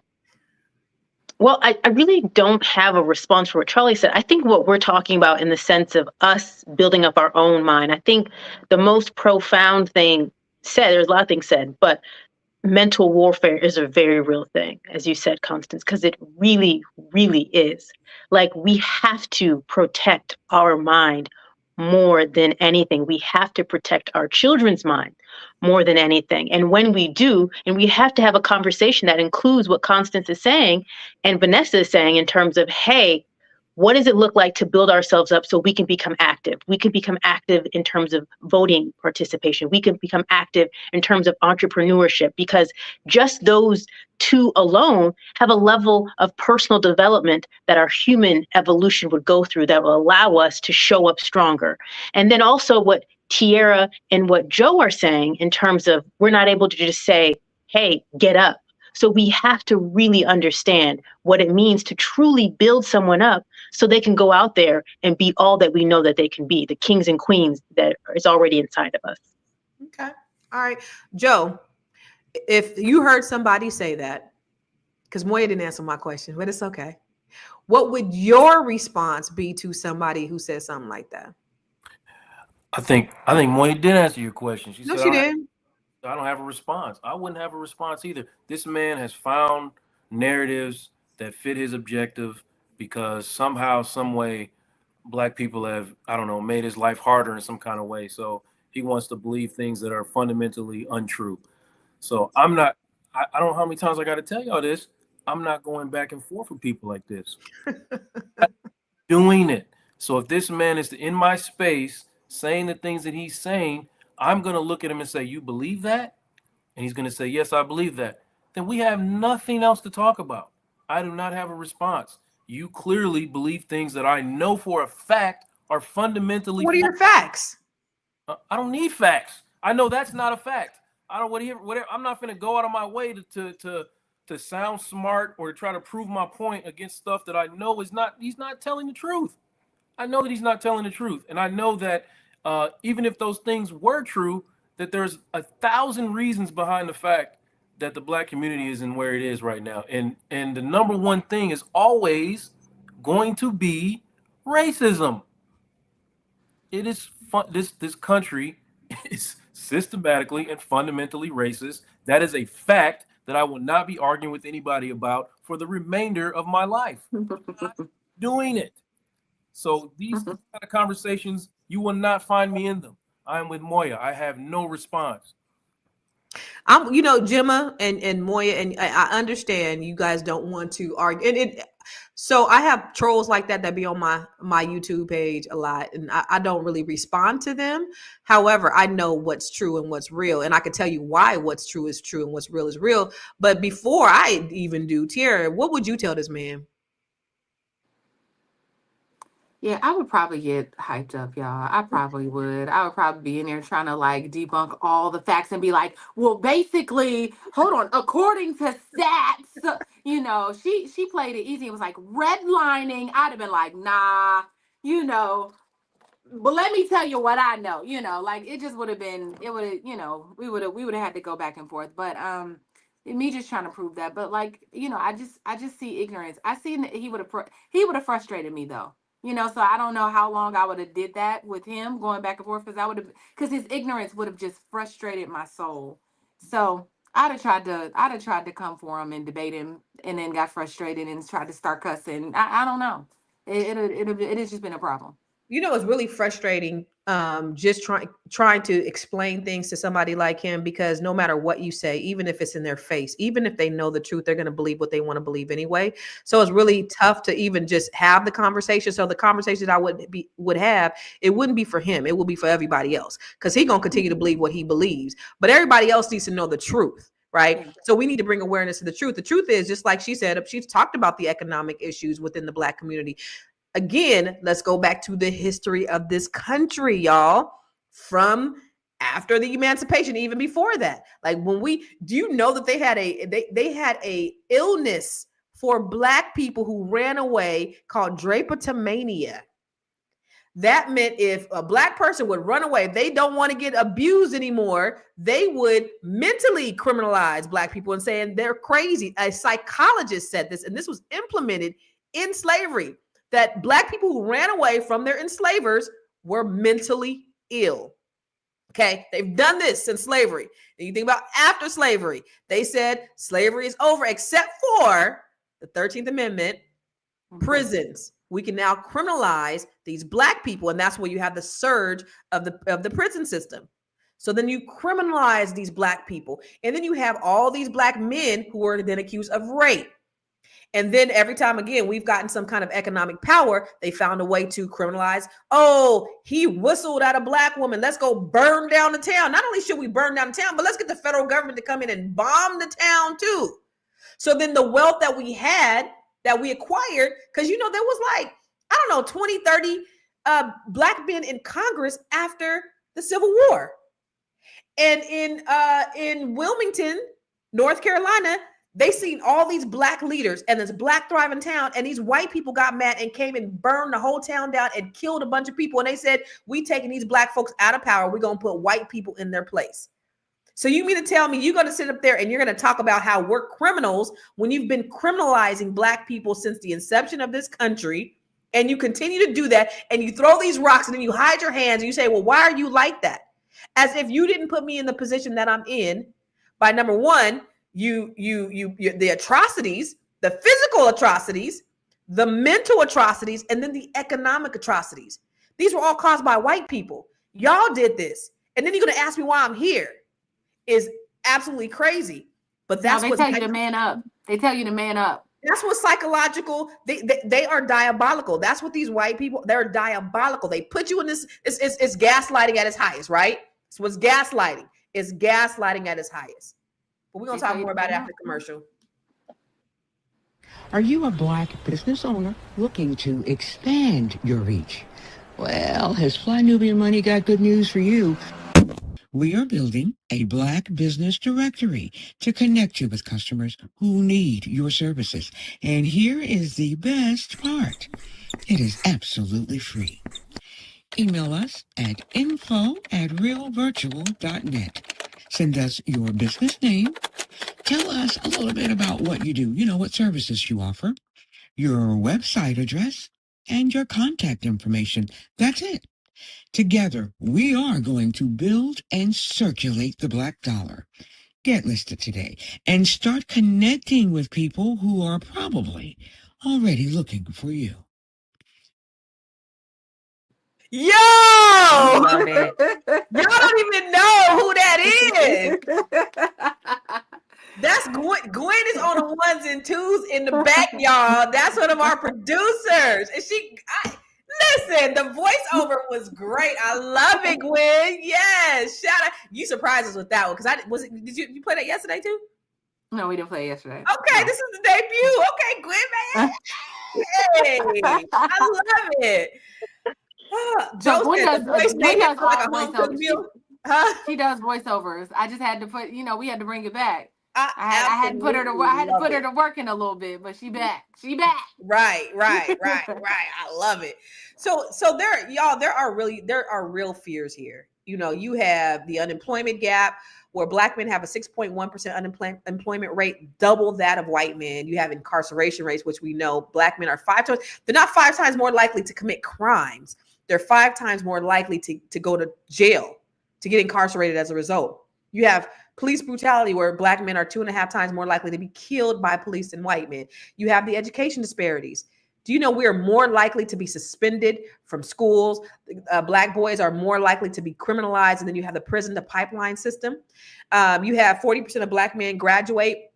Well, I really don't have a response for what Charlie said. I think what we're talking about in the sense of us building up our own mind, I think the most profound thing said, there's a lot of things said, but mental warfare is a very real thing, as you said, Constance, because it really, really is. Like, we have to protect our mind more than anything. We have to protect our children's mind more than anything. And when we do, and we have to have a conversation that includes what Constance is saying and Vanessa is saying in terms of, hey, what does it look like to build ourselves up so we can become active? We can become active in terms of voting participation. We can become active in terms of entrepreneurship, because just those two alone have a level of personal development that our human evolution would go through that will allow us to show up stronger. And then also what Tierra and what Joe are saying in terms of, we're not able to just say, hey, get up. So we have to really understand what it means to truly build someone up so they can go out there and be all that we know that they can be, the kings and queens that is already inside of us. Okay. All right. Joe, if you heard somebody say that, because Moya didn't answer my question, but it's okay. What would your response be to somebody who says something like that? I think Moy did answer your question. She No, said, she didn't. I don't have a response. I wouldn't have a response either. This man has found narratives that fit his objective because somehow, some way, black people have, I don't know, made his life harder in some kind of way. So he wants to believe things that are fundamentally untrue. So I don't know how many times I got to tell y'all this. I'm not going back and forth with people like this. Doing it. So if this man is in my space saying the things that he's saying, I'm going to look at him and say, you believe that? And he's going to say, yes, I believe that. Then we have nothing else to talk about. I do not have a response. You clearly believe things that I know for a fact are fundamentally. What are your facts? I don't need facts. I know that's not a fact. I don't want to hear whatever. I'm not going to go out of my way to sound smart or to try to prove my point against stuff that I know is not. He's not telling the truth. I know that he's not telling the truth, and I know that even if those things were true, that there's 1,000 reasons behind the fact that the black community is in where it is right now. And the number one thing is always going to be racism. It is this country is systematically and fundamentally racist. That is a fact that I will not be arguing with anybody about for the remainder of my life. Doing it. So these kind of conversations, you will not find me in them. I'm with Moya. I have no response. I'm, you know, Gemma and Moya, and I understand you guys don't want to argue. So I have trolls like that be on my YouTube page a lot, and I don't really respond to them. However, I know what's true and what's real, and I can tell you why what's true is true and what's real is real. But before I even do, Tiara, what would you tell this man? Yeah, I would probably get hyped up, y'all. I probably would. I would probably be in there trying to like debunk all the facts and be like, well, basically, hold on, according to stats, you know, she played it easy. It was like redlining. I'd have been like, nah, you know, but let me tell you what I know, you know, like it just would have been, it would have, you know, we would have had to go back and forth. But me just trying to prove that. But like, you know, I just see ignorance. I seen that he would have frustrated me though. You know, so I don't know how long I would have did that with him going back and forth because his ignorance would have just frustrated my soul. So I'd have tried to come for him and debate him, and then got frustrated and tried to start cussing. I don't know. It has just been a problem. You know, it's really frustrating, just trying to explain things to somebody like him, because no matter what you say, even if it's in their face, even if they know the truth, they're going to believe what they want to believe anyway. So it's really tough to even just have the conversation. So the conversation I would have, it wouldn't be for him. It will be for everybody else, because he's going to continue to believe what he believes. But everybody else needs to know the truth. Right. So we need to bring awareness to the truth. The truth is, just like she said, she's talked about the economic issues within the Black community. Again, let's go back to the history of this country, y'all, from after the emancipation, even before that. Like do you know that they had a illness for Black people who ran away called drapetomania. That meant if a Black person would run away, they don't want to get abused anymore, they would mentally criminalize Black people and saying they're crazy. A psychologist said this, and this was implemented in slavery, that Black people who ran away from their enslavers were mentally ill. Okay, they've done this since slavery. And you think about after slavery, they said slavery is over, except for the 13th Amendment, prisons. We can now criminalize these Black people, and that's where you have the surge of the prison system. So then you criminalize these Black people, and then you have all these Black men who are then accused of rape. And then every time again, we've gotten some kind of economic power, they found a way to criminalize. Oh, he whistled at a Black woman. Let's go burn down the town. Not only should we burn down the town, but let's get the federal government to come in and bomb the town too. So then the wealth that we had, that we acquired, because, you know, there was like, I don't know, 20, 30 Black men in Congress after the Civil War. And in Wilmington, North Carolina, they seen all these Black leaders and this Black thriving town, and these white people got mad and came and burned the whole town down and killed a bunch of people. And they said, we taking these Black folks out of power. We're going to put white people in their place. So you mean to tell me you're going to sit up there and you're going to talk about how we're criminals when you've been criminalizing Black people since the inception of this country, and you continue to do that, and you throw these rocks and then you hide your hands and you say, well, why are you like that? As if you didn't put me in the position that I'm in by, number one, you the atrocities, the physical atrocities, the mental atrocities, and then the economic atrocities. These were all caused by white people. Y'all did this. And then you're going to ask me why I'm here. Is absolutely crazy. But that's what they tell you to man up. They tell you to man up. That's what psychological, they are diabolical. That's what these white people, they're diabolical. They put you in this, it's gaslighting at its highest, right? So it's gaslighting. It's gaslighting at its highest. But we're going to talk more about it after commercial. Are you a Black business owner looking to expand your reach? Well, has Fly Nubian Money got good news for you? We are building a Black business directory to connect you with customers who need your services. And here is the best part. It is absolutely free. Email us at info@realvirtual.net. Send us your business name, little bit about what you do, what services you offer, your website address, and your contact information. That's it. Together, we are going to build and circulate the Black dollar. Get listed today and start connecting with people who are probably already looking for you. Yo! Love it. Y'all don't even know who that is. That's Gwen. Gwen is on the ones and twos in the back, y'all. That's one of our producers. And listen, the voiceover was great. I love it, Gwen. Yes. Shout out. You surprised us with that one. Because did you play that yesterday too? No, we didn't play it yesterday. Okay, this is the debut. Okay, Gwen, man. Hey, I love it. Joe said the voice made him feel like a home cooked meal. She does voiceovers. I just had to put, we had to bring it back. I had to put her to work in a little bit, but she back. Right. I love it. So there are real fears here. You have the unemployment gap where Black men have a 6.1% unemployment rate, double that of white men. You have incarceration rates, which we know Black men are they're not 5 times more likely to commit crimes. They're 5 times more likely to go to jail, to get incarcerated as a result. You have police brutality where Black men are 2.5 times more likely to be killed by police than white men. You have the education disparities. Do you know we are more likely to be suspended from schools? Black boys are more likely to be criminalized. And then you have the prison to pipeline system. You have 40% of Black men graduate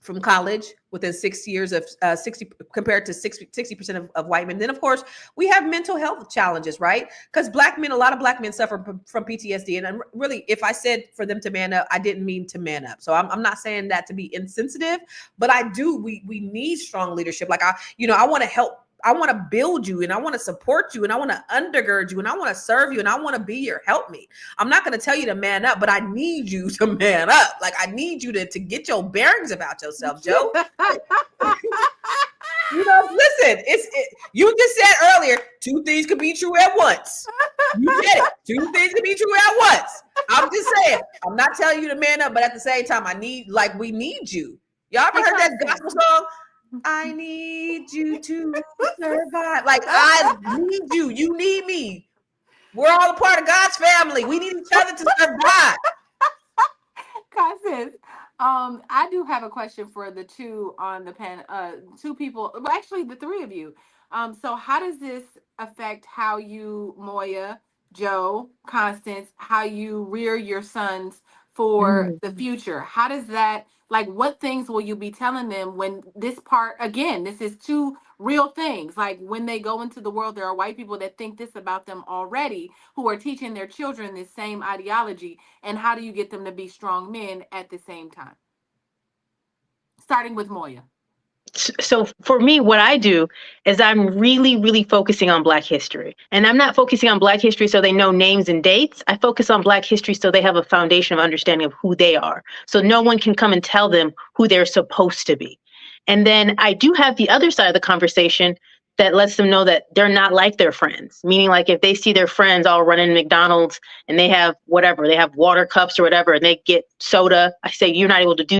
from college within 6 years of 60 compared to 60% of white men. Then, of course, we have mental health challenges, right? Because a lot of Black men suffer from PTSD. And really, if I said for them to man up, I didn't mean to man up. So I'm not saying that to be insensitive, but we need strong leadership. Like I want to help. I want to build you and I want to support you and I want to undergird you and I want to serve you and I want to be your helpmate. I'm not going to tell you to man up, but I need you to man up. Like I need you to get your bearings about yourself, Joe. Listen, you just said earlier, 2 things could be true at once. You get it. 2 things could be true at once. I'm just saying, I'm not telling you to man up, but at the same time, we need you. Y'all ever heard that gospel song? I need you to survive. Like I need you. You need me. We're all a part of God's family. We need each other to survive. Constance, I do have a question for the two on the panel. 2 people. Well, actually, the 3 of you. So how does this affect how you, Moya, Joe, Constance, how you rear your sons for the future? How does that? Like, what things will you be telling them when this is 2 real things. Like when they go into the world, there are white people that think this about them already, who are teaching their children this same ideology. And how do you get them to be strong men at the same time? Starting with Moya. So for me, what I do is I'm really, really focusing on Black history. And I'm not focusing on Black history so they know names and dates. I focus on Black history so they have a foundation of understanding of who they are. So no one can come and tell them who they're supposed to be. And then I do have the other side of the conversation that lets them know that they're not like their friends. Meaning, like, if they see their friends all running McDonald's and they have whatever, they have water cups or whatever, and they get soda, I say, you're not able to do